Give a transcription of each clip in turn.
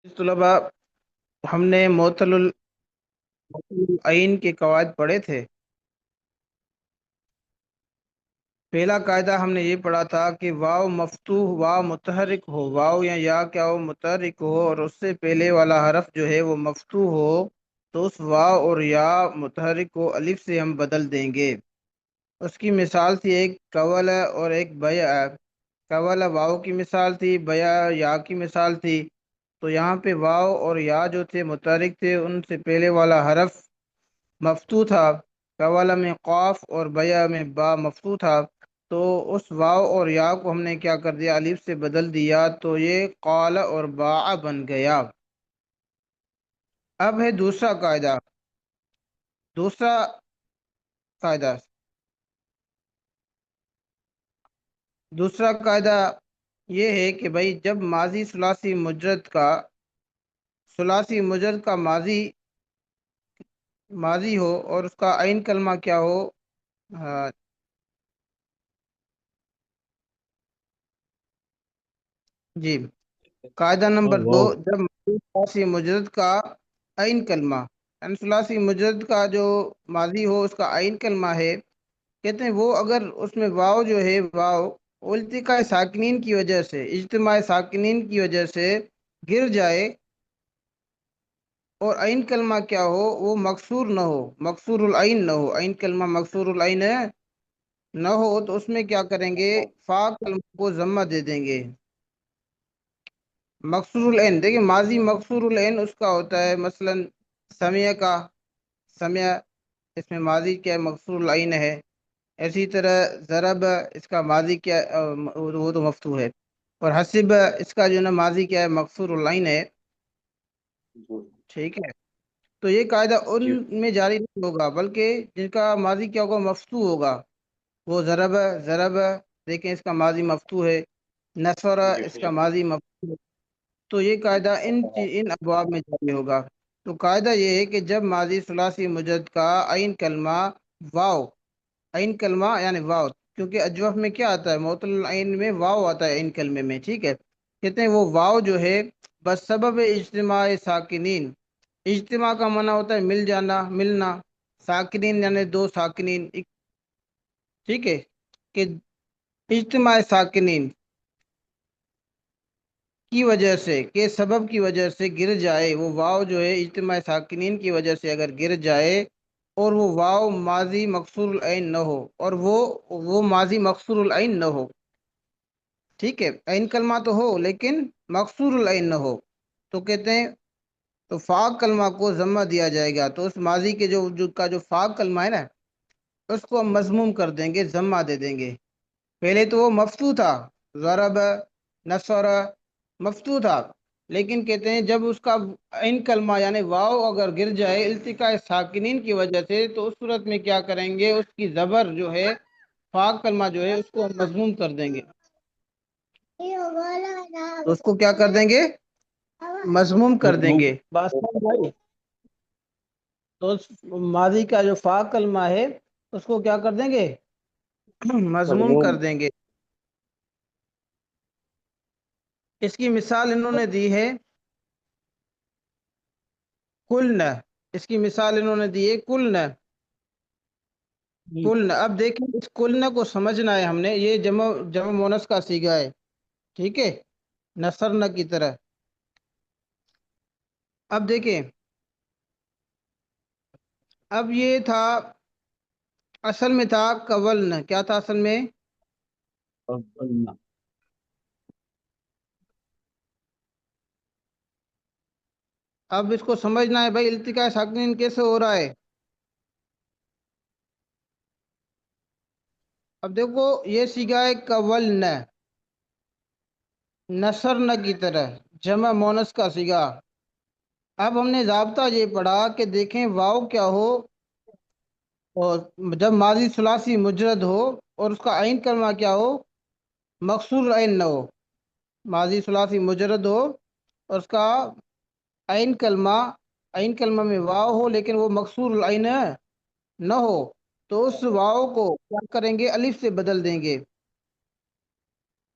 طلبا ہم نے معطل العین کے قواعد پڑھے تھے۔ پہلا قاعدہ ہم نے یہ پڑھا تھا کہ واو مفتوح واو متحرک ہو، واو یا کیا ہو متحرک ہو اور اس سے پہلے والا حرف جو ہے وہ مفتوح ہو، تو اس واو اور یا متحرک کو الف سے ہم بدل دیں گے۔ اس کی مثال تھی ایک قول اور ایک بیا۔ قول واو کی مثال تھی، بیا یا کی مثال تھی۔ تو یہاں پہ واو اور یا جو تھے متحرک تھے، ان سے پہلے والا حرف مفتوح تھا۔ قول میں قاف اور بیا میں با مفتوح تھا، تو اس واو اور یا کو ہم نے کیا کر دیا، الف سے بدل دیا، تو یہ قال اور باع بن گیا۔ اب ہے دوسرا قاعدہ۔ دوسرا قاعدہ دوسرا قاعدہ یہ ہے کہ بھائی جب ماضی ثلاثی مجرد کا ماضی ہو اور اس کا عین کلمہ کیا ہو، ہاں، جی، قاعدہ نمبر دو، واو جب ثلاثی مجرد کا عین کلمہ، یعنی ثلاثی مجرد کا جو ماضی ہو اس کا عین کلمہ ہے، کہتے ہیں وہ اگر اس میں واو جو ہے، واو التقاء ساکنین کی وجہ سے، اجتماع ساکنین کی وجہ سے گر جائے اور عین کلمہ کیا ہو، وہ مکسور نہ ہو، مکسور العین نہ ہو، عین کلمہ مکسور العین نہ ہو، تو اس میں کیا کریں گے، فا کلمہ کو ضمہ دے دیں گے۔ مکسور العین دیکھیں، ماضی مکسور العین اس کا ہوتا ہے، مثلا سمیع کا، سمیع اس میں ماضی کیا ہے، مکسور العین ہے۔ اسی طرح ضرب اس کا ماضی کیا وہ تو مفتوح ہے، اور حسب اس کا جو نا ماضی کیا ہے، مکسور العین ہے، ٹھیک ہے۔ تو یہ قاعدہ ان جی میں جاری نہیں ہوگا، بلکہ جن کا ماضی کیا ہوگا، مفتوح ہوگا، وہ ضرب دیکھیں اس کا ماضی مفتوح ہے، نصر اس کا ماضی مفتوح ہے۔ تو یہ قاعدہ ان ابواب میں جاری ہوگا۔ تو قاعدہ یہ ہے کہ جب ماضی ثلاثی مجرد کا عین کلمہ واو، عین کلمہ یعنی واو، کیونکہ اجوف میں کیا آتا ہے، معطل العین میں واو آتا ہے عین کلمے میں، ٹھیک ہے، کہتے ہیں وہ واو جو ہے بس سبب اجتماع ساکنین، اجتماع کا معنی ہوتا ہے مل جانا، ملنا، ساکنین یعنی دو ساکنین، ٹھیک ہے، کہ اجتماع ساکنین کی وجہ سے، کے سبب کی وجہ سے گر جائے، وہ واو جو ہے اجتماع ساکنین کی وجہ سے اگر گر جائے، اور وہ واو ماضی مکسور العین نہ ہو، اور وہ ماضی مکسور العین نہ ہو، ٹھیک ہے، عین کلمہ تو ہو لیکن مکسور العین نہ ہو، تو کہتے ہیں تو فا کلمہ کو ضمہ دیا جائے گا۔ تو اس ماضی کے جو فا کلمہ ہے نا، اس کو ہم مضموم کر دیں گے، ضمہ دے دیں گے۔ پہلے تو وہ مفتوح تھا، ضرب، نصر، مفتوح تھا، لیکن کہتے ہیں جب اس کا عین کلمہ یعنی واو اگر گر جائے التقاء ساکنین کی وجہ سے، تو اس صورت میں کیا کریں گے، اس کی زبر جو ہے، فا کلمہ جو ہے اس کو ہم مضموم کر دیں گے، تو اس کو کیا کر دیں گے، مضموم کر دیں گے، بات سمجھ آئی؟ تو اس ماضی کا جو فا کلمہ ہے اس کو کیا کر دیں گے، مضموم کر مضمون دیں گے۔ اس کی مثال انہوں نے دی ہے کلن، اس کی مثال انہوں نے دی ہے کلن، کلن۔ اب دیکھیں اس کلن کو سمجھنا ہے ہم نے، یہ جمع مونس کا صیغہ ہے، ٹھیک ہے، نصرنا کی طرح۔ اب دیکھیں، اب یہ تھا، اصل میں تھا قولن، کیا تھا اصل میں، قبلنا اب اس کو سمجھنا ہے بھائی التقاء ساکنین کیسے ہو رہا ہے۔ اب دیکھو یہ صیغہ ہے قولن، نصرنا کی طرح، جمع مونس کا صیغہ۔ اب ہم نے ضابطہ یہ پڑھا کہ دیکھیں واو کیا ہو، اور جب ماضی ثلاثی مجرد ہو اور اس کا عین کلمہ کیا ہو، مکسور العین نہ ہو، ماضی ثلاثی مجرد ہو اور اس کا عین کلمہ میں واو ہو لیکن وہ مکسور العین نہ ہو، تو اس واو کو کیا کریں گے، الف سے بدل دیں گے،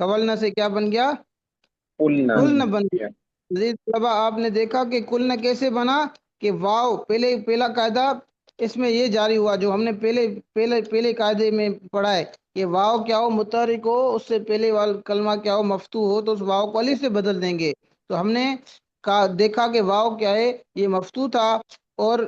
کولنا سے کیا بن گیا؟ قلنا کلنا بن گیا۔ یا عزیز طلبا آپ نے دیکھا کہ کلنا کیسے بنا کہ واو پہلا قاعدہ اس میں یہ جاری ہوا جو ہم نے پہلے قاعدے میں پڑھا ہے کہ واو کیا ہو متحرک ہو اس سے پہلے والا کلمہ کیا ہو مفتوح ہو تو اس واو کو الف سے بدل دیں گے۔ تو ہم نے دیکھا کہ واو کیا ہے یہ مفتوح تھا اور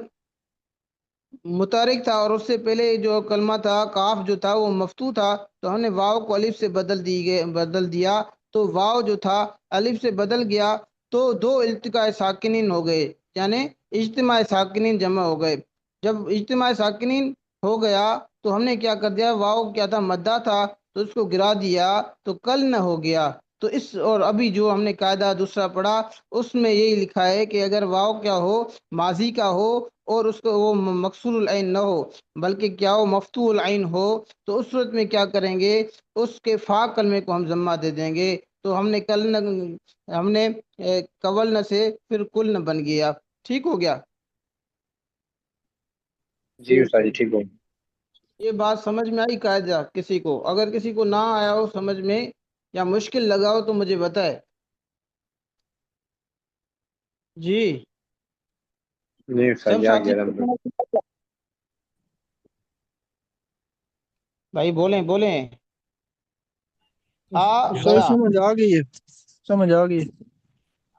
متحرک تھا، اور اس سے پہلے جو کلمہ تھا کاف جو تھا وہ مفتوح تھا، تو ہم نے واو کو الف سے بدل دیا تو واو جو تھا الف سے بدل گیا تو دو التقاء ساکنین ہو گئے، یعنی اجتماع ساکنین جمع ہو گئے۔ جب اجتماع ساکنین ہو گیا تو ہم نے کیا کر دیا، واو کیا تھا مدہ تھا تو اس کو گرا دیا تو کل نہ ہو گیا۔ تو اس اور ابھی جو ہم نے قاعدہ دوسرا پڑھا اس میں یہی لکھا ہے کہ اگر واو کیا ہو ماضی کا ہو اور اس کو وہ مکسور العین نہ ہو بلکہ کیا ہو مفتوح العین ہو تو اس صورت میں کیا کریں گے، اس کے فا کلمے کو ہم ضمہ دے دیں گے۔ تو ہم نے کولن سے پھر کلن بن گیا، ٹھیک ہو گیا۔ جی استاد جی ٹھیک ہو۔ یہ بات سمجھ میں آئی قاعدہ کسی کو؟ اگر کسی کو نہ آیا ہو سمجھ میں یا مشکل لگا ہو تو مجھے بتائے جی۔ نہیں استاد سب جی آ ساتھی گیا الحمد للہ۔ بھائی بولیں بولیں۔ آ سر گیا، سمجھ آ گئی ہے، سمجھ آ گئی ہے۔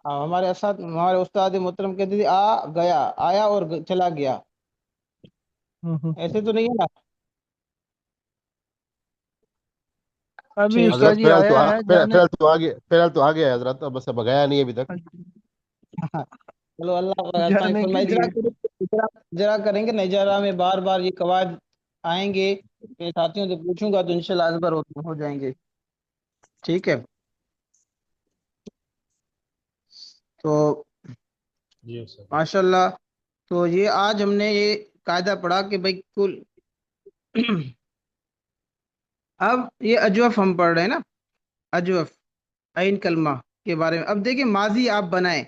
ہمارے استاد محترم کہتے تھے آ گیا، آیا اور چلا گیا، ایسے تو نہیں ہے نا؟ ابھی ٹھیک۔ استاد حضرت جی آیا ہے جانے۔ فی الحال تو آگے ہے حضرت، بس اب گیا نہیں ابھی تک۔ چلو اللہ کو آسانی جانے کے فرمائے۔ لیے اجرا کریں گے نا، اجرا میں بار بار یہ قواعد آئیں گے، میں ساتھیوں سے پوچھوں گا تو انشاءاللہ ازبر ہو جائیں گے، ٹھیک ہے۔ تو جی سر۔ ماشاءاللہ، تو یہ آج ہم نے یہ قاعدہ پڑھا کہ بھائی کل اب یہ اجوف ہم پڑھ رہے ہیں نا، اجوف عین کلمہ کے بارے میں۔ اب دیکھیں ماضی آپ بنائیں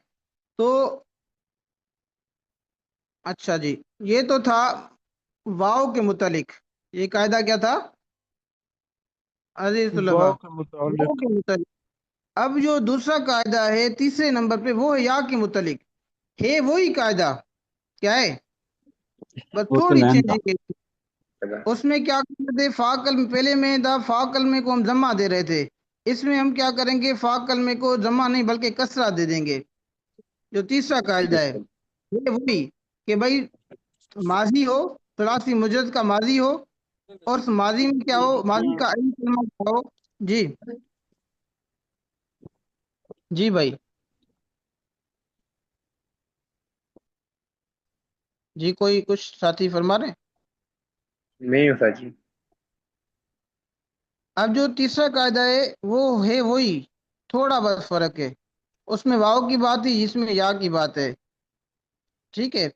تو اچھا جی، یہ تو تھا واو کے متعلق، یہ قاعدہ کیا تھا عزیز طلباء؟ واو کے واو متعلق۔ کے متعلق۔ اب جو دوسرا قاعدہ ہے تیسرے نمبر پہ وہ ہے یا کے متعلق، ہے وہی قاعدہ، کیا ہے بس تھوڑی چینجنگ ہے۔ اس میں کیا کرتے تھے، فا کلمے پہلے میں تھا فا کلمے کو ہم ضمہ دے رہے تھے، اس میں ہم کیا کریں گے، فا کلمے کو ضمہ نہیں بلکہ کسرہ دے دیں گے۔ جو تیسرا قاعدہ ہے یہ وہی کہ بھائی ماضی ہو، ثلاثی مجرد کا ماضی ہو اور اس ماضی میں کیا ہو، ماضی کا عین کلمہ کیا ہو۔ جی جی بھائی، جی کوئی کچھ ساتھی فرما رہے ہیں؟ نہیں استاد جی۔ اب جو تیسرا قاعدہ ہے وہ ہے وہی، تھوڑا بس فرق ہے، اس میں واو کی بات ہے، اس میں یا کی بات ہے، ٹھیک ہے۔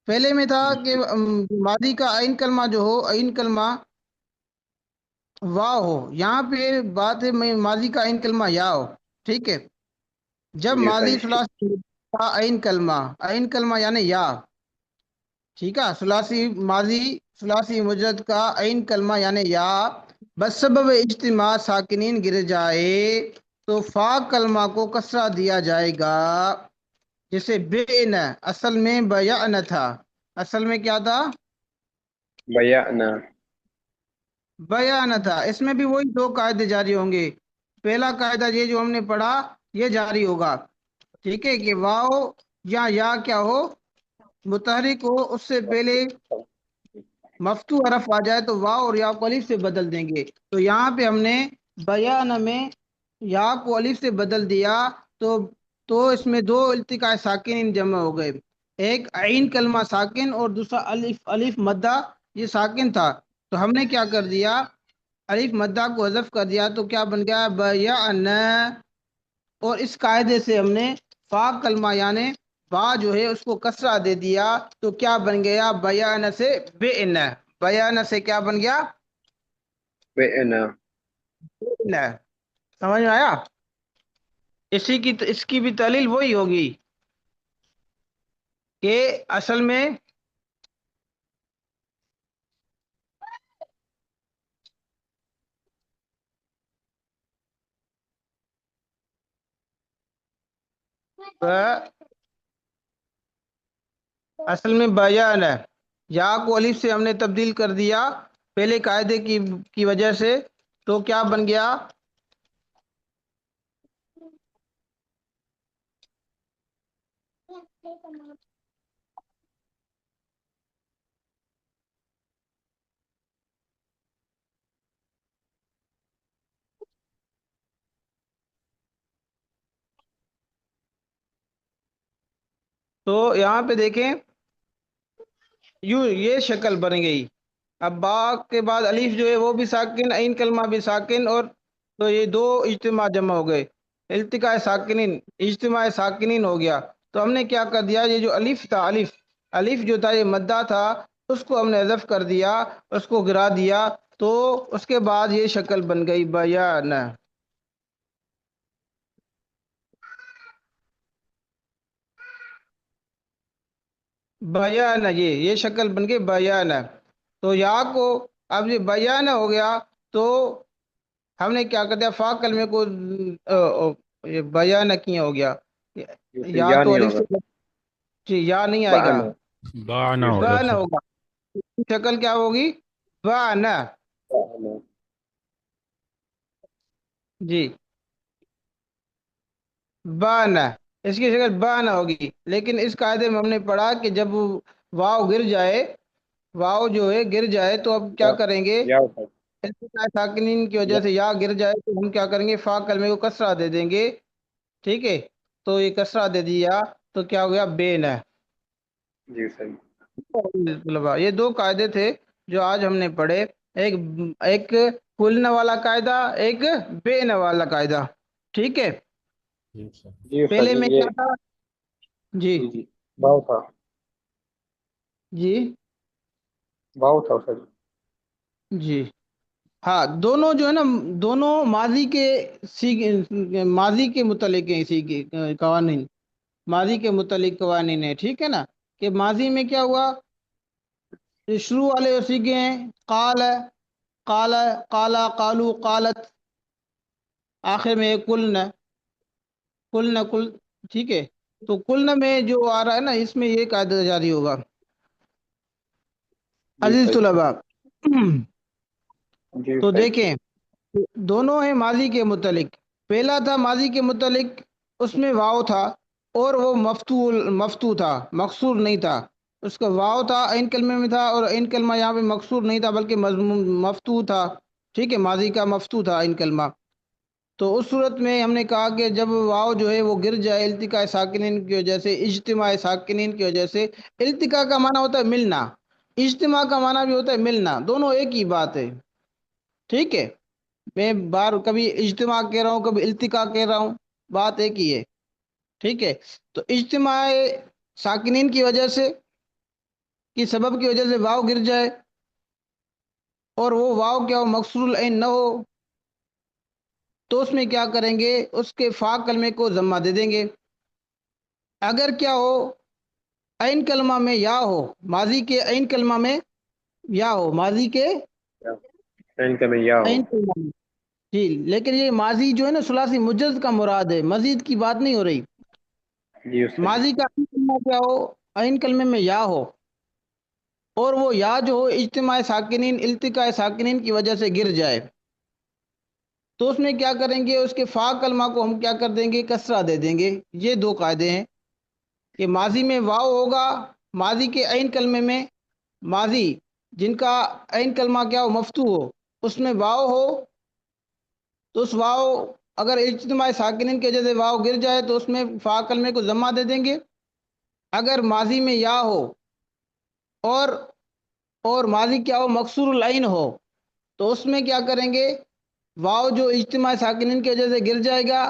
پہلے میں تھا کہ ماضی کا عین کلمہ جو ہو، عین کلمہ واو ہو، یہاں پہ بات ہے میں ماضی کا عین کلمہ یا ہو، ٹھیک ہے۔ جب جی استاد ماضی جی ٹھیک۔ ثلاثی کا عین کلمہ یعنی یا، ٹھیک ہے، ماضی ثلاثی مجرد کا عین کلمہ یعنی یا بس سبب اجتماع ساکنین گر جائے تو فا کلمہ کو کسرہ دیا جائے گا، جیسے بین، اصل میں بیان تھا، اصل میں کیا تھا، بیانا۔ بیان تھا۔ اس میں بھی وہی دو قاعدے جاری ہوں گے، پہلا قاعدہ یہ جو ہم نے پڑھا یہ جاری ہوگا، ٹھیک ہے، کہ واو یا کیا ہو متحرک ہو، اس سے پہلے مفتوح حرف آ جائے تو واو اور یا کو الف سے بدل دیں گے۔ تو یہاں پہ ہم نے بیان میں یا کو الف سے بدل دیا تو اس میں دو التقاء ساکن جمع ہو گئے، ایک عین کلمہ ساکن اور دوسرا الف مدہ، یہ ساکن تھا تو ہم نے کیا کر دیا، الف مدہ کو حذف کر دیا تو کیا بن گیا بیان، اور اس قاعدے سے ہم نے فا کلمہ یعنی با جو ہے اس کو کسرہ دے دیا تو کیا بن گیا، بیان سے بئن، بیان سے کیا بن گیا، بیانا۔ بئن۔ سمجھ میں آیا؟ اس کی بھی دلیل وہی ہوگی کہ اصل میں اصل میں بیان ہے، یا کو الف سے ہم نے تبدیل کر دیا پہلے قاعدے کی وجہ سے، تو کیا بن گیا؟ تو یہاں پہ دیکھیں یوں یہ شکل بن گئی. اب با کے بعد الف جو ہے وہ بھی ساکن، عین کلمہ بھی ساکن، اور تو یہ دو اجتماع جمع ہو گئے، التقاء ساکنین، اجتماع ساکنین ہو گیا. تو ہم نے کیا کر دیا، یہ جو الف تھا، الف جو تھا یہ مدہ تھا، اس کو ہم نے حذف کر دیا، اس کو گرا دیا، تو اس کے بعد یہ شکل بن گئی بیان. بیان یہ شکل بن گئی بیان. تو یا کو اب یہ بیان ہو گیا، تو ہم نے کیا کر دیا، فا کلمے کو یہ بیان کیا ہو گیا. جیسے یا یا تو نہیں الف ہوگا، سے جی یا نہیں آئے گا، بانا بانا جی ہوگا بان سر. ہوگا. شکل کیا ہوگی؟ بان. بانا. جی بان، اس کی شکل بان ہوگی. لیکن اس قاعدے میں ہم نے پڑھا کہ جب واو گر جائے، واو جو ہے گر جائے، تو اب کیا کریں گے، یا ہوتا ہے. التقاء ساکنین کی وجہ یا سے یا گر جائے تو ہم کیا کریں گے، فا کلمے کو کسرہ دے دیں گے. ٹھیک ہے، تو یہ کسرہ دے دیا تو کیا ہو گیا، بین ہے. جی صحیح. طلباء یہ دو قاعدے تھے جو آج ہم نے پڑھے، ایک ایک کھولنے والا قاعدہ، ایک بین والا قاعدہ. ٹھیک ہے، جی سر. جی استاد پہلے جی میں یہ کیا تھا؟ جی جی جی باؤ تھا، جی باؤ تھا استاد جی. جی ہاں، دونوں جو ہے نا، دونوں ماضی کے متعلق ہیں، اسی کے قوانین، ماضی کے متعلق قوانین ہے. ٹھیک ہے نا، کہ ماضی میں کیا ہوا، یہ شروع والے اسی کے ہیں، قال، قال، قالا، قالو، قالت، آخر میں کلن، کلن، کل. ٹھیک ہے، تو کلن میں جو آ رہا ہے نا، اس میں یہ قاعدہ جاری ہوگا. جی عزیز صحیح. طلباء، جی تو صحیح. دیکھیں دونوں ہیں ماضی کے متعلق. پہلا تھا ماضی کے متعلق، اس میں واو تھا، اور وہ مفتو تھا، مقصور نہیں تھا. اس کا واو تھا، عین کلمے میں تھا، اور عین کلمہ یہاں پہ مقصور نہیں تھا بلکہ مفتو تھا. ٹھیک ہے، ماضی کا مفتو تھا عین کلمہ. تو اس صورت میں ہم نے کہا کہ جب واو جو ہے وہ گر جائے التقاء ساکنین کی وجہ سے، اجتماع ساکنین کی وجہ سے. التقاء کا معنی ہوتا ہے ملنا، اجتماع کا معنی بھی ہوتا ہے ملنا، دونوں ایک ہی بات ہے. ٹھیک ہے، میں کبھی اجتماع کہہ رہا ہوں، کبھی التقاء کہہ رہا ہوں، بات ایک ہی ہے. ٹھیک ہے، تو اجتماع ساکنین کی وجہ سے، کی سبب کی وجہ سے واو گر جائے، اور وہ واو کیا ہو، مکسور العین نہ ہو، تو اس میں کیا کریں گے، اس کے فا کلمے کو ضمہ دے دیں گے. اگر کیا ہو، عین کلمہ میں یا ہو، ماضی کے عین کلمہ میں یا ہو، ماضی کے عین کا میں یا ہو. عین کلمہ میں. جی، لیکن یہ ماضی جو ہے نا ثلاثی مجرد کا مراد ہے، مزید کی بات نہیں ہو رہی. جی استاد جی. ماضی کا عین کلمہ کیا ہو، عین کلمے میں یا ہو، اور وہ یا جو ہو اجتماع ساکنین، التقاء ساکنین کی وجہ سے گر جائے، تو اس میں کیا کریں گے، اس کے فا کلمہ کو ہم کیا کر دیں گے، کسرہ دے دیں گے. یہ دو قاعدے ہیں کہ ماضی میں واو ہوگا، ماضی کے عین کلمے میں، ماضی جن کا عین کلمہ کیا ہو، مفتو ہو، اس میں واو ہو، تو اس واو اگر اجتماع ساکنین کی وجہ سے واو گر جائے تو اس میں فا کلمے کو ضمہ دے دیں گے. اگر ماضی میں یا ہو، اور ماضی کیا ہو، مکسور العین ہو، تو اس میں کیا کریں گے، واو جو اجتماع ساکنین کی وجہ سے گر جائے گا،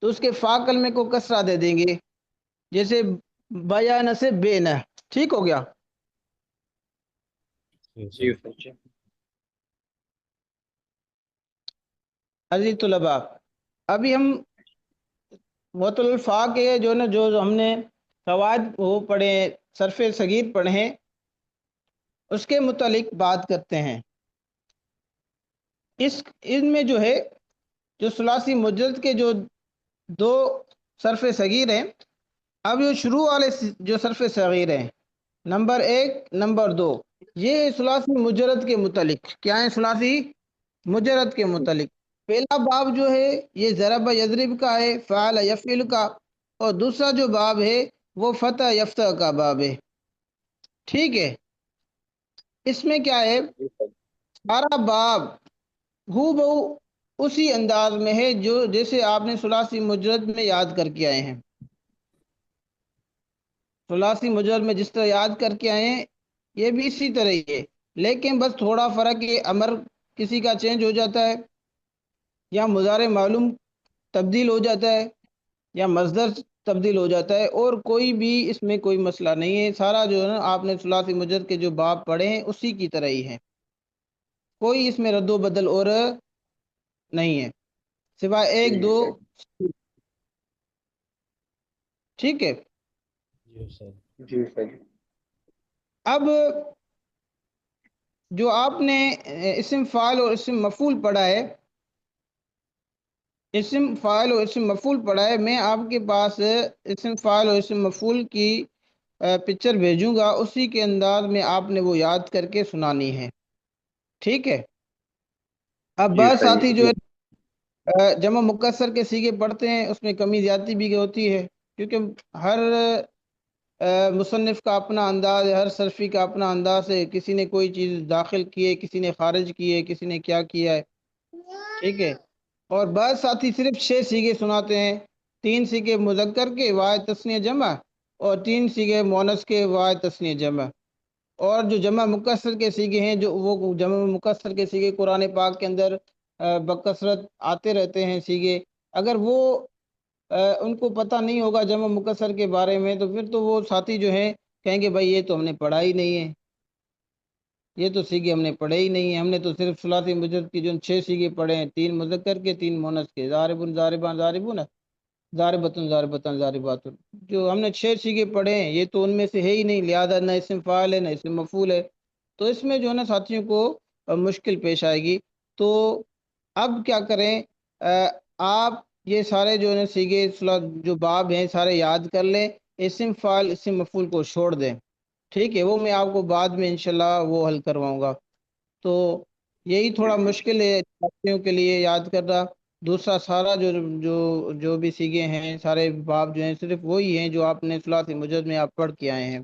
تو اس کے فا کلمے کو کسرہ دے دیں گے، جیسے بیان سے بین ہے. ٹھیک ہو گیا. جی جی سر. استاد جی. عزیز طلباء، ابھی ہم معطل الفاء کے جو نا جو ہم نے قواعد وہ پڑھے، صرف صغیر پڑھے ہیں، اس کے متعلق بات کرتے ہیں. ان میں جو ہے، جو ثلاثی مجرد کے جو دو صرف صغیر ہیں، اب یہ شروع والے جو صرف صغیر ہیں، نمبر 1 نمبر 2، یہ ثلاثی مجرد کے متعلق کیا ہے؟ ثلاثی مجرد کے متعلق پہلا باب جو ہے یہ ضرب یضرب کا ہے، فعل یفعل کا، اور دوسرا جو باب ہے وہ فتح یفتح کا باب ہے، ٹھیک ہے؟ اس میں کیا ہے، جی سر سارا باب ہو بہو اسی انداز میں ہے جو جیسے آپ نے ثلاثی مجرد میں یاد کر کے آئے ہیں، ثلاثی مجرد میں جس طرح یاد کر کے آئے ہیں یہ بھی اسی طرح ہی ہے، لیکن بس تھوڑا فرق یہ امر کسی کا چینج ہو جاتا ہے، یا مضارع معلوم تبدیل ہو جاتا ہے، یا مصدر تبدیل ہو جاتا ہے، اور کوئی بھی اس میں کوئی مسئلہ نہیں ہے، سارا جو ہے نا آپ نے ثلاثی مجرد کے جو باب پڑھے ہیں اسی کی طرح ہی ہے، کوئی اس میں رد و بدل اور نہیں ہے سوائے ایک جی دو، سر ٹھیک ہے؟ Yes, sir. جی سر اب جو آپ نے اسم فاعل اور اسم مفعول پڑھا ہے، اسم فاعل اور اسم مفعول پڑھا ہے، میں آپ کے پاس اسم فاعل اور اسم مفعول کی پکچر بھیجوں گا، اسی کے انداز میں آپ نے وہ یاد کر کے سنانی ہے، ٹھیک ہے؟ اب جی بعض صحیح ساتھی جو جی ہے جمع مکسر کے سیغے پڑھتے ہیں، اس میں کمی زیادتی بھی ہوتی ہے، کیونکہ ہر مصنف کا اپنا انداز ہے، ہر صرفی کا اپنا انداز ہے، کسی نے کوئی چیز داخل کی ہے، کسی نے خارج کی ہے، کسی نے کیا کیا ہے، ٹھیک ہے؟ اور بعض ساتھی صرف 6 سیغے سناتے ہیں، 3 سیغے مذکر کے واحد تثنیہ جمع، اور 3 سیغے مؤنث کے واحد تثنیہ جمع، اور جو جمع مکسر کے سیغے ہیں، جو وہ جمع مکسر کے سیغے قرآن پاک کے اندر بکثرت آتے رہتے ہیں سیغے، اگر وہ ان کو پتہ نہیں ہوگا جمع مکسر کے بارے میں، تو پھر تو وہ ساتھی جو ہیں کہیں گے بھائی یہ تو ہم نے پڑھا ہی نہیں ہے، یہ تو سیغے ہم نے پڑھے ہی نہیں ہیں، ہم نے تو صرف ثلاثی مجرد کی جو 6 سیغے پڑھے ہیں، 3 مذکر کے 3 مؤنث کے، ضاربن ضاربان ضاربون، ضاربتن ضاربتن ضارباتن، جو ہم نے 6 سیغے پڑھے ہیں یہ تو ان میں سے ہے ہی نہیں، لہذا نہ اسم فاعل ہے نہ اسم مفعول ہے، تو اس میں جو ہے نا ساتھیوں کو مشکل پیش آئے گی۔ تو اب کیا کریں، آپ یہ سارے جو ہے سیغے جو باب ہیں سارے یاد کر لیں، اسم فاعل اسم مفعول کو چھوڑ دیں، ٹھیک ہے؟ وہ میں آپ کو بعد میں انشاءاللہ وہ حل کرواؤں گا، تو یہی تھوڑا مشکل ہے ساتھیوں کے لیے یاد کرنا، دوسرا سارا جو بھی سیغے ہیں سارے باب جو ہیں صرف وہی ہیں جو آپ نے ثلاثی مجرد میں آپ پڑھ کے آئے ہیں،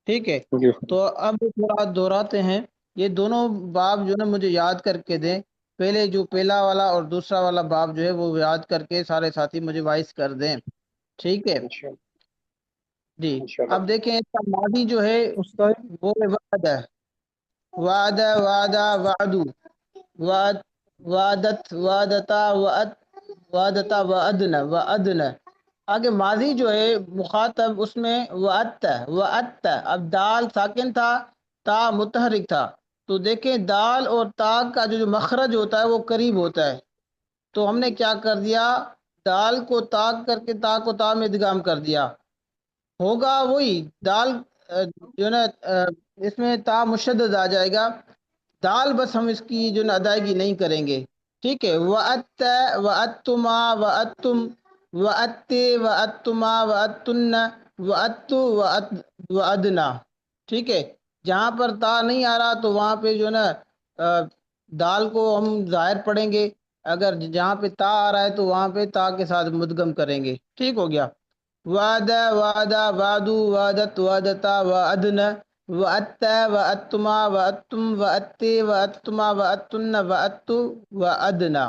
ٹھیک ہے؟ جی تو اب تھوڑا دہراتے ہیں، یہ دونوں باب جو نا مجھے یاد کر کے دیں، پہلے جو پہلا والا اور دوسرا والا باب جو ہے وہ یاد کر کے سارے ساتھی مجھے وائس کر دیں، ٹھیک ہے جی؟ انشاءاللہ اب دیکھیں اس کا ماضی جو ہے استاد وہ وعد ہے، وعد وعدہ وعدو، وعد وعدت وعدتا وعد وعدتا وعدنا وعدنا، آگے ماضی جو ہے مخاطب اس میں وعدتا وعدتا، اب دال ساکن تھا تا متحرک تھا، تو دیکھیں دال اور تا کا جو مخرج ہوتا ہے وہ قریب ہوتا ہے، تو ہم نے کیا کر دیا، دال کو تا کر کے تا کو تا میں ادغام کر دیا، ہوگا وہی دال جو ہے نا اس میں تا مشدد آ جائے گا، دال بس ہم اس کی جو نا ادائیگی نہیں کریں گے، ٹھیک ہے؟ وَأَتَّ وَأَتُّمَا وَأَتُّم وَأَتِّ وَأَتُّمَا وَأَتُّنَّ وَأَتُّ وَأَدْنَا، ٹھیک ہے؟ جہاں پر تا نہیں آ رہا تو وہاں پہ جو ہے نا دال کو ہم ظاہر پڑھیں گے، اگر جہاں پہ تا آ رہا ہے تو وہاں پہ تا کے ساتھ مدغم کریں گے، ٹھیک ہو گیا؟ وعد وعدہ وعدو وعدت وعدتا وعدنا وعدت وعدتما وعدتم وعدت وعدتما وعدتن وعدت وعدنا،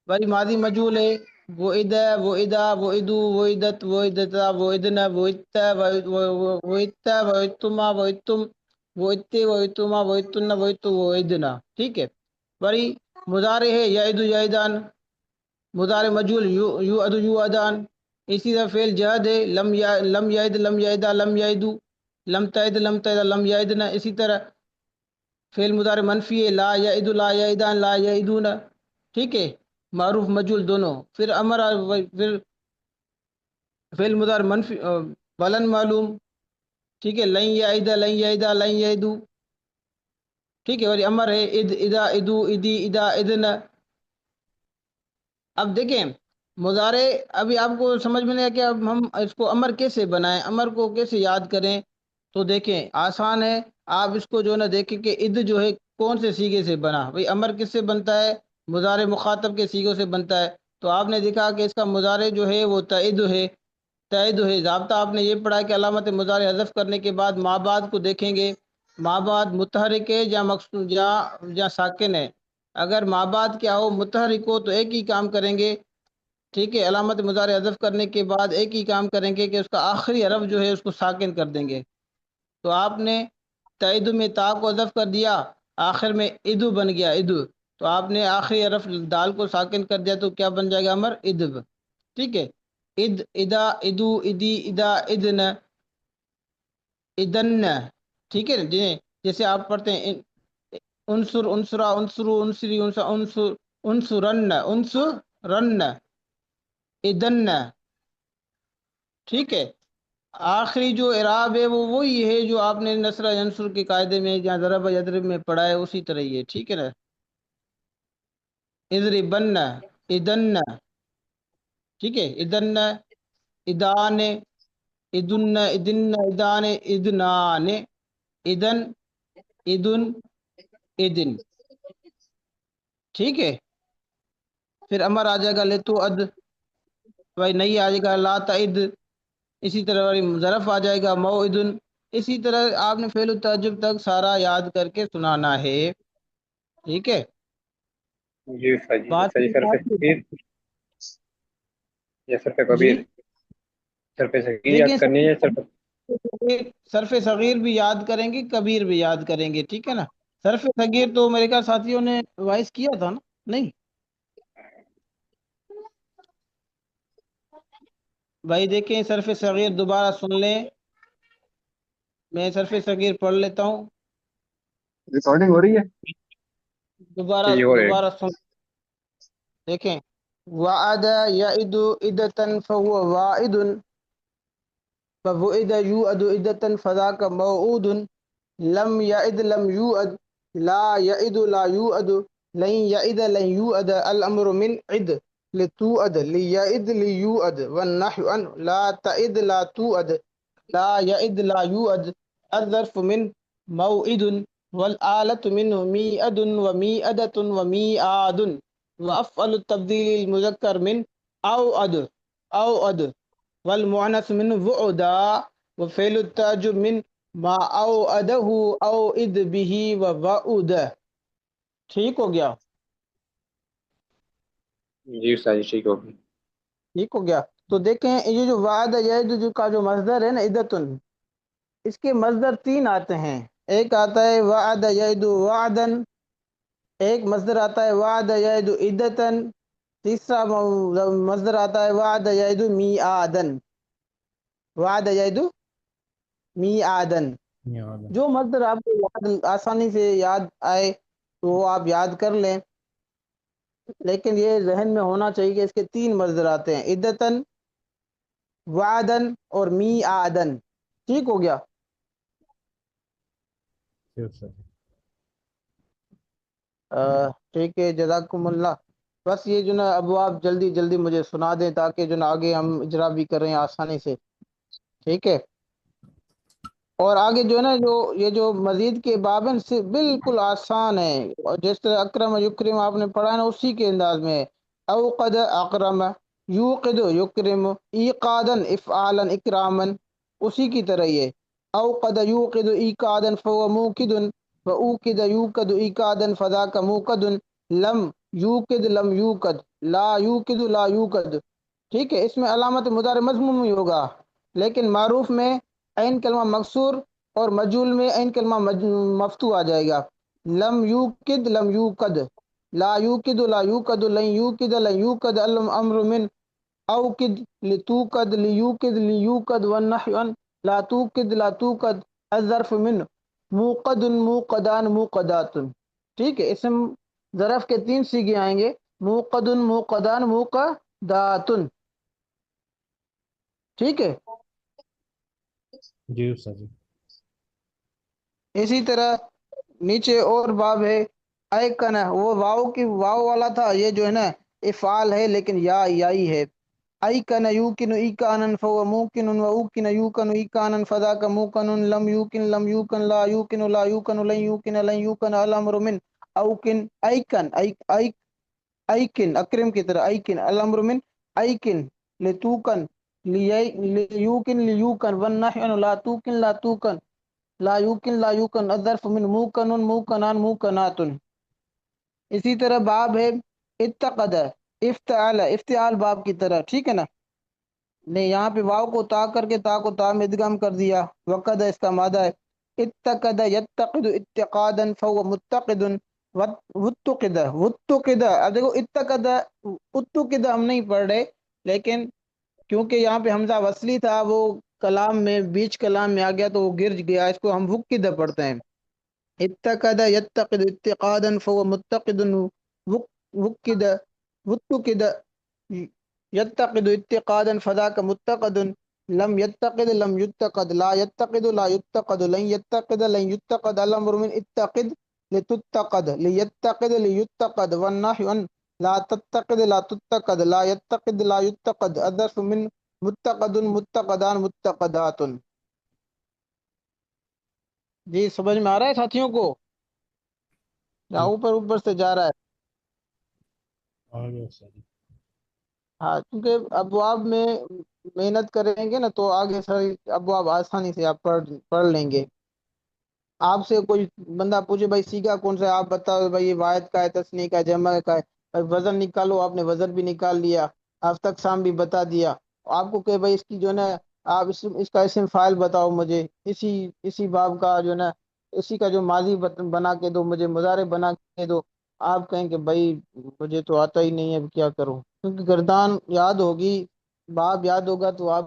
بھائی ماضی مجہول ہے، وعد وعدا وعدو وعدت وعدتا وعدنا وعدت وعدت وعدتما وعدتم وعدت وعدتما وعدتن وعدت وعدنا، ٹھیک ہے؟ بھائی مضارع ہے یعد یعدان، مضارع مجہول یوعد یوعدان، اسی طرح فعل جہد ہے لم یعد لم یعدا لم یعدو، لم تعد لم تعدا لم یعدنا، اسی طرح فعل مضارع منفی ہے لا یعد لا یعدان لا یعدون، ٹھیک ہے؟ معروف مجہول دونوں، پھر امر، پھر فعل مضارع منفی بلن معلوم، ٹھیک ہے؟ لن یعد لن یعدا لن یعدو، ٹھیک ہے؟ اور امر ہے اذ اذا ادو ادی ادا ادنا، اب دیکھیں مضارع ابھی آپ کو سمجھ میں نہیں آیا کہ اب ہم اس کو امر کیسے بنائیں، امر کو کیسے یاد کریں؟ تو دیکھیں آسان ہے، آپ اس کو جو ہے نا دیکھیں کہ اد جو ہے کون سے سیگے سے بنا، بھئی امر کس سے بنتا ہے؟ مضارع مخاطب کے سیگوں سے بنتا ہے۔ تو آپ نے دیکھا کہ اس کا مضارع جو ہے وہ تعید ہے، تعید ہے۔ ضابطہ آپ نے یہ پڑھا کہ علامت مضارع حذف کرنے کے بعد ما بعد کو دیکھیں گے، ما بعد متحرک ہے یا مقصود یا ساکن ہے۔ اگر ما بعد کیا ہو متحرک ہو تو ایک ہی کام کریں گے، ٹھیک ہے، علامت مضارع حذف کرنے کے بعد ایک ہی کام کریں گے کہ اس کا آخری حرف جو ہے اس کو ساکن کر دیں گے۔ تو آپ نے تعید میں تا کو حذف کر دیا، آخر میں ادو بن گیا ادو، تو آپ نے آخری حرف دال کو ساکن کر دیا تو کیا بن جائے گا امر ادب، ٹھیک ہے۔ اد ادا ادو ادی ادا ادن ادن، ٹھیک ہے نا جی؟ جیسے آپ پڑھتے ہیں انصر انصرا انصرو انصری انصر انصرن انصرن ادن، ٹھیک ہے۔ آخری جو اعراب ہے وہ وہی ہے جو آپ نے نصر ینصر کے قاعدے میں یا ضرب یضرب میں پڑھا ہے، اسی طرح ہی ہے، ٹھیک ہے نا۔ اضربن ادن، ٹھیک ہے، ادن ادان ادن ادن ادان ادنان ادن ادن ادن، ٹھیک ہے۔ پھر امر آ جائے گا لتو اد، بھائی نہیں آ جائے گا لا تعد، اسی طرح ظرف آ جائے گا موعدن، اسی طرح آپ نے فعل التعجب تک سارا یاد کر کے سنانا ہے، ٹھیک ہے۔ جی استاد جی، بات اچھا جی، صرف صغیر یا صرف جی کبیر؟ صرف صغیر دیکھیں، یاد کرنی ہے یا صرف؟ صرف صغیر بھی یاد کریں گے، کبیر بھی یاد کریں گے، ٹھیک ہے نا۔ صرف صغیر تو میرے خیال ساتھیوں نے وائس کیا تھا نا، نہیں بھائی؟ دیکھیں صرف صغیر دوبارہ سن لیں، میں صرف صغیر پڑھ لیتا ہوں، ریکارڈنگ ہو رہی ہے؟ دوبارہ جی جی، ہو رہے ہیں۔ دوبارہ سن دیکھیں۔ وعد یعد عدتا فهو واعد، فوئد یوعد عدتا فذاک موعود، لم یعد لم یوعد، لا یعد لا یوعد، لن یعد لن یوعد، الامر من عد لتوعد لیعد لیوعد، والنحو عن لا تعد لا توعد، لا يعد لا يوعد، الظرف من موعد، والآلة منه ميعد وميعدة وميعاد، وأفعل التبديل المذكر من أوعد أوعد، والمؤنث من وعدا، وفعل التعجب من ما أوعده أوعد به ووعد، ٹھیک ہو گیا؟ جی استاد جی، ٹھیک ہوگی۔ ٹھیک ہو گیا۔ تو دیکھیں یہ جو وعد یعد جو کا جو مصدر ہے نا عدتن، اس کے مصدر تین آتے ہیں، ایک آتا ہے وعد یعد وعدن، ایک مصدر آتا ہے وعد یعد عدتن، تیسرا مصدر آتا ہے وعد یعد میعادن، وعد یعد میعادن۔ یاد ہے۔ جو مصدر آپ کو یاد آسانی سے یاد آئے تو وہ آپ یاد کر لیں، لیکن یہ ذہن میں ہونا چاہیے کہ اس کے تین مصدر آتے ہیں، عدتن، وعدن اور میعادن، ٹھیک ہو گیا؟ ٹھیک سر۔ ٹھیک ہے، جزاکم اللہ۔ بس یہ جو نا ابواب جلدی جلدی مجھے سنا دیں تاکہ جو نا آگے ہم اجرا بھی کریں آسانی سے، ٹھیک ہے۔ اور آگے جو ہے نا جو یہ جو مزید کے بابن سے بالکل آسان ہے، اور جس طرح اکرم یکرم آپ نے پڑھا ہے نا اسی کے انداز میں، اوقد اکرم، یوقد یکرم، ایقادن افعالا اکرامن، اسی کی طرح یہ اوقد یوقد ایقادن فهو موقد، وأوقد يوقد إيقادا فذاك موقد، لم يوقد لم يوقد، لا يوقد لا يوقد، ٹھیک ہے۔ اس میں علامت مضارع مضموم ہی ہوگا، لیکن معروف میں عین کلمہ مکسور اور مجہول میں عین کلمہ مفتوح آ جائے گا۔ لم یوقد لم یوقد، لا یوقد لا یوقد، لن یوقد لن یوقد، الامر من اوقد لتوقد لیوقد لیوقد، والنحو عن لا توقد لا توقد، الظرف من موقد موقدان موقدات، ٹھیک ہے۔ اسم ظرف کے تین صیغے آئیں گے، موقد موقدان موقدات، ٹھیک ہے۔ جی سر جی۔ اسی طرح نیچے اور باب ہے ایکن، وہ واو کی واو والا تھا، یہ جو ہے نا افعال ہے لیکن یائی ہے. ایکن یوکن ایکانن فهو موکن و اوکن یوکن ایکانن فذاک موکن لم یوکن لا یوکن لا یوکن لن یوکن الامر من اوکن ایکن ایکن اکرم کی طرح ایکن الامر من ایکن لتوکن لیوکن والنحن لا توکن لا یوکن الظرف من موکنان موکنات. اسی طرح باب ہے اتقد افتعال باب کی طرح، ٹھیک ہے نا. نے یہاں پہ واو کو تا کر کے تا کو تا میں ادغام کر دیا. وقد اس کا مادہ ہے. اتقد یتقد اتقادا فهو متقد واتقد. اب دیکھو اتقد ہم نہیں پڑھ رہے، لیکن کیونکہ یہاں پہ حمزہ وصلی تھا، وہ کلام میں بیچ کلام میں آ گیا تو وہ گر گیا، اس کو ہم وقد پڑھتے ہیں. اتقد یتقد اتقادا فهو متقد وقد واتقد يتقد اتقادا فذاك متقد لم يتقد لم يتقد لا يتقد لا يتقد لن يتقد لن يتقد الامر من اتقد لتتقد ليتقد ليتقد والنهي عن لا تتقد لا تتقد لا يتقد لا يتقد الظرف من متقد متقدان متقدات. جی سمجھ میں آ رہا ہے ساتھیوں کو یا اوپر سے جا رہا ہے؟ آگے سر. ہاں، کیونکہ ابواب میں محنت کریں گے نا تو آگے ساری ابواب آسانی سے آپ پڑھ لیں گے. آپ سے کوئی بندہ پوچھے بھائی سیگا کون سا ہے، آپ بتاؤ بھائی یہ واحد کا ہے، تثنیہ کا ہے، جمع کا ہے. بھائی وزن نکالو، آپ نے وزن بھی نکال لیا، آپ تک سام بھی بتا دیا. آپ کو کہ بھائی اس کی جو ہے نا آپ اس کا اسم فاعل بتاؤ مجھے، اسی باب کا جو ہے نا اسی کا جو ماضی بنا کے دو مجھے، مضارع بنا کے دو. آپ کہیں کہ بھائی مجھے تو آتا ہی نہیں ہے، اب کیا کروں. کیونکہ گردان یاد ہوگی، باب یاد ہوگا تو آپ